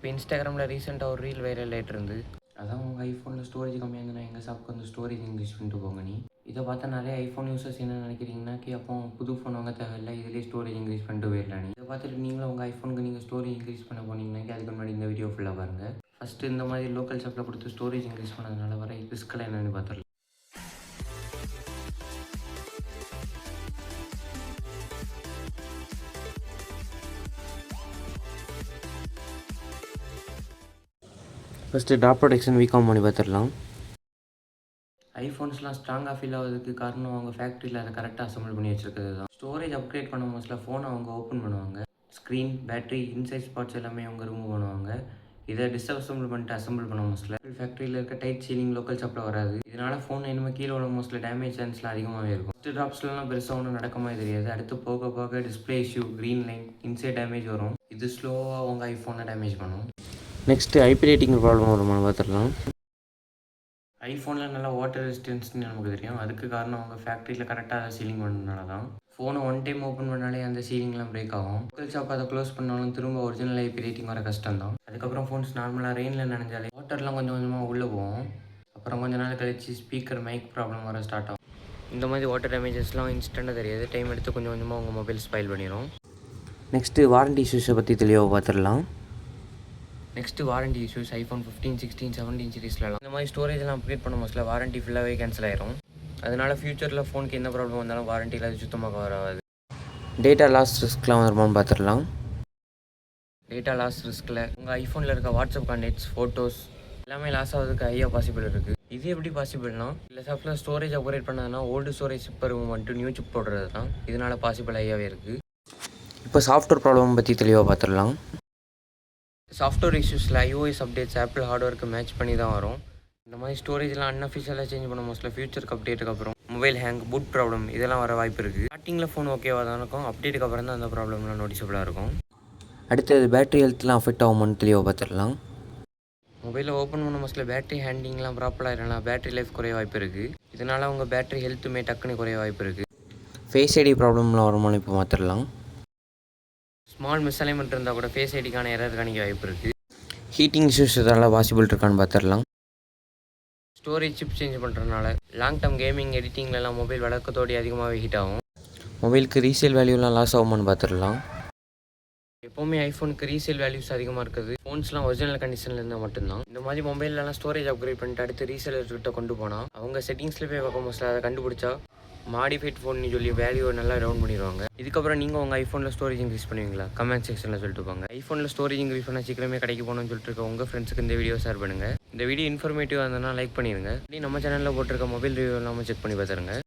இப்போ இன்ஸ்டாகிராமில் ரீசெண்டாக ஒரு ரீல் வைரல் ஆகிட்டு இருந்து. அதான் உங்கள் ஐஃபோனில் ஸ்டோரேஜ் கம்மியாக இருந்ததுன்னா எங்கள் ஷாப்புக்கு வந்து ஸ்டோரேஜ் இன்க்ரீஸ் பண்ணிட்டு போங்க. நீ இதை பார்த்தா நிறைய ஐஃபோன் யூசர்ஸ் என்ன நினைக்கிறீங்கன்னா, அப்போ புது ஃபோன் வாங்க தேவையில்லை, இதிலே ஸ்டோரேஜ் இன்க்ரீஸ் பண்ணிட்டு போயிடலாம். இதை பார்த்துட்டு நீங்களும் உங்கள் ஐஃபோனுக்கு நீங்கள் ஸ்டோரேஜ் இன்க்ரீஸ் பண்ண போனீங்கன்னா அதுக்கு முன்னாடி இந்த வீடியோ ஃபுல்லாக பாருங்கள். ஃபஸ்ட்டு இந்த மாதிரி லோக்கல் ஷாப்பில் கொடுத்து ஸ்டோரேஜ் இன்க்ரீஸ் பண்ணதுனால வர ரிஸ்க்கெல்லாம் என்னென்னு பார்த்துடலாம். ஃபஸ்ட்டு ட்ராப் ப்ரொடெக்ஷன் வீக்காக பண்ணி பார்த்துடலாம். ஐஃபோன்ஸ்லாம் ஸ்ட்ராங்காக ஃபீல் ஆகுதுக்கு காரணம் அவங்க ஃபேக்ட்ரியில் அதை கரெக்டாக அசம்பிள் பண்ணி வச்சுருக்கிறது தான். ஸ்டோரேஜ் அப்கிரேட் பண்ண மோஸ்ட்ல ஃபோனை அவங்க ஓப்பன் பண்ணுவாங்க. ஸ்க்ரீன், பேட்டரி, இன்சைட் ஸ்பாட்ஸ் எல்லாமே அவங்க ரிமூவ் பண்ணுவாங்க. இதை டிஸ்அசம்பிள் பண்ணிட்டு அசம்பிள் பண்ண மோஸ்ட்ல ஃபேக்ட்ரியில் இருக்க டைட் சீலிங் லோக்கல் ஷாப்பில் வராது. இதனால் ஃபோன் இனிமேல் கீழே உள்ள மோஸ்ட்ல டேமேஜ் சான்ஸ்லாம் அதிகமாகவே இருக்கும். ஃபஸ்ட்டு ட்ராப்ஸ்லாம் பெருசாக ஒன்றும் நடக்கமாக தெரியாது. அடுத்து போக போக display issue, green line, inside damage வரும். இது ஸ்லோவாக உங்கள் ஐஃபோனை டேமேஜ் பண்ணும். நெக்ஸ்ட்டு ஐபி ரேட்டிங் ப்ராப்ளம் வருமானு பார்த்துடலாம். ஐஃபோனில் நல்லா வாட்டர் ரெசிஸ்டன்ஸ்னு நமக்கு தெரியும். அதுக்கு காரணம் அவங்க ஃபேக்ட்ரியில் கரெக்டாக சீலிங் பண்ணனால தான். ஃபோனை ஒன் டைம் ஓப்பன் பண்ணாலே அந்த சீலிங்லாம் பிரேக் ஆகும். லோக்கல் ஷாப் அதை க்ளோஸ் பண்ணாலும் திரும்ப ஒரிஜினல் ஐபி ரேட்டிங் வர கஷ்டம் தான். அதுக்கப்புறம் ஃபோன்ஸ் நார்மலாக ரெயினில் நனைஞ்சாலே வாட்டர்லாம் கொஞ்சம் கொஞ்சமாக உள்ளே போகும். அப்புறம் கொஞ்ச நாள் கழிச்சு ஸ்பீக்கர், மைக் ப்ராப்ளம் வர ஸ்டார்ட் ஆகும். இந்த மாதிரி வாட்டர் டேமேஜஸ்லாம் இன்ஸ்டண்ட்டாக தெரியாது, டைம் எடுத்து கொஞ்சம் கொஞ்சமாக உங்கள் மொபைல் ஸ்பாயில் பண்ணிடும். நெக்ஸ்ட்டு வாரண்டி இஷ்யூஸை பற்றி தெளிவாக பார்த்துடலாம். நெக்ஸ்ட்டு வாரண்டி இஷ்யூஸ் ஐஃபோன் 15, 16, 17 சீரிஸ்லாம் இந்த மாதிரி ஸ்டோரேஜ்லாம் அப்கிரேட் பண்ண மோஸ்ட்ல வாரண்டி ஃபுல்லாகவே கேன்சல் ஆயிரும். அதனால் ஃபியூச்சரில் ஃபோனுக்கு எந்த ப்ராப்ளம் வந்தாலும் வாரண்டியில் அது சுத்தமாக கவர் ஆகாது. டேட்டா லாஸ் ரிஸ்க்லாம் வருமானு பார்த்துடலாம். டேட்டா லாஸ் ரிஸ்கில் உங்கள் ஐஃபோனில் இருக்க வாட்ஸ்அப் கான்டெக்ட்ஸ், ஃபோட்டோஸ் எல்லாமே லாஸ் ஆகிறதுக்கு ஹையாக பாசிபிள் இருக்குது. இது எப்படி பாசிபிள்னா, இல்லை ஷாப்பில் ஸ்டோரேஜ் அப்கிரேட் பண்ணதுன்னா ஓல்டு ஸ்டோரேஜ் சிப் மட்டும் நியூ சிப் போடுறது தான். இதனால் பாசிபிள் ஹையாகவே இருக்குது. இப்போ சாஃப்ட்வேர் ப்ராப்ளம் பற்றி தெளிவாக பார்த்துடலாம். சாஃப்ட்வேர் இஷ்யூஸில் iOS அப்டேட்ஸ் ஆப்பிள் ஹார்ட்வேருக்கு மேட்ச் பண்ணி தான் வரும். இந்த மாதிரி ஸ்டோரேஜ்லாம் அன்அஃபிஷியலாக சேஞ்ச் பண்ண மோஸ்ட்ல ஃபியூச்சருக்கு அப்டேட்டுக்கு அப்புறம் மொபைல் ஹேங், பூட் ப்ராப்ளம் இதெல்லாம் வர வாய்ப்பு இருக்குது. ஸ்டார்டிங்கில் ஃபோன் ஓகேவாக தான் இருக்கும், அப்டேட்டுக்கு அப்புறம் தான் அந்த ப்ராப்ளம்லாம் நோட்டிசபிளாக இருக்கும். அடுத்தது பேட்டரி ஹெல்த்லாம் அஃபெக்ட் ஆகுமான்னு தெளிவாக பார்த்துடலாம். மொபைலில் ஓப்பன் பண்ண மோஸ்ட்ல பேட்டரி ஹேண்டிங்லாம் ப்ராப்பராக இல்லைனா பேட்டரி லைஃப் குறைய வாய்ப்பு இருக்குது. இதனால் அவங்க பேட்டரி ஹெல்த்துமே டக்குன்னு குறைய வாய்ப்பு இருக்குது. ஃபேஸ் ஐடி ப்ராப்ளம்லாம் வருமானு இப்போ பார்த்துடலாம். ஸ்மால் மிஸ்அலைன்மெண்ட் இருந்தால் கூட ஃபேஸ் ஐடிக்கான எரர் காணிக்க வாய்ப்பு இருக்குது. ஹீட்டிங் இஷ்யூஸ் இதெல்லாம் பாசிபிள் இருக்கான்னு பார்த்துடலாம். ஸ்டோரேஜ் சிப் சேஞ்ச் பண்ணுறதுனால லாங் டர்ம் கேமிங், எடிட்டிங்லலாம் மொபைல் வழக்கத்தோடு அதிகமாகவே ஹீட் ஆகும். மொபைலுக்கு ரீசேல் வேல்யூலாம் லாஸ் ஆகுமான்னு பார்த்துடலாம். எப்போவுமே ஐஃபோனுக்கு ரீசேல் வேல்யூஸ் அதிகமாக இருக்குது. ஃபோன்ஸ்லாம் ஒரிஜினல் கண்டிஷனில் இருந்தால் மட்டும்தான். இந்த மாதிரி மொபைல்லலாம் ஸ்டோரேஜ் அப்கிரேட் பண்ணிட்டு அடுத்து ரீசேலர்கிட்ட கொண்டு போனால் அவங்க செட்டிங்ஸில் போய் பார்க்க மோஸ்ட்ல அதை கண்டுபிடிச்சா மாடிஃபைட் ஃபோன் சொல்லி வேல்யூ நல்லா டவுன் பண்ணிடுவாங்க. இதுக்கப்புறம் நீங்கள் உங்கள் ஐஃபோனில் ஸ்டோரேஜ் இன்க்ரீஸ் பண்ணுவீங்களா? கமெண்ட் செக்ஷனில் சொல்லிட்டு போங்க. ஐஃபோனில் ஸ்டோரேஜ் இன்க்ரீஸ் பண்ணால் சீக்கிரமே கடைக்கு போகணும்னு சொல்லிட்டு இருக்க உங்கள் ஃப்ரெண்ட்ஸுக்கு இந்த வீடியோ ஷேர் பண்ணுங்கள். இந்த வீடியோ இன்ஃபர்மேட்டிவாக இருந்ததுன்னா லைக் பண்ணிடுங்க. நம்ம சேனலில் போட்டிருக்க மொபைல் ரிவ்யூ எல்லாமே செக் பண்ணி பார்த்துருங்க.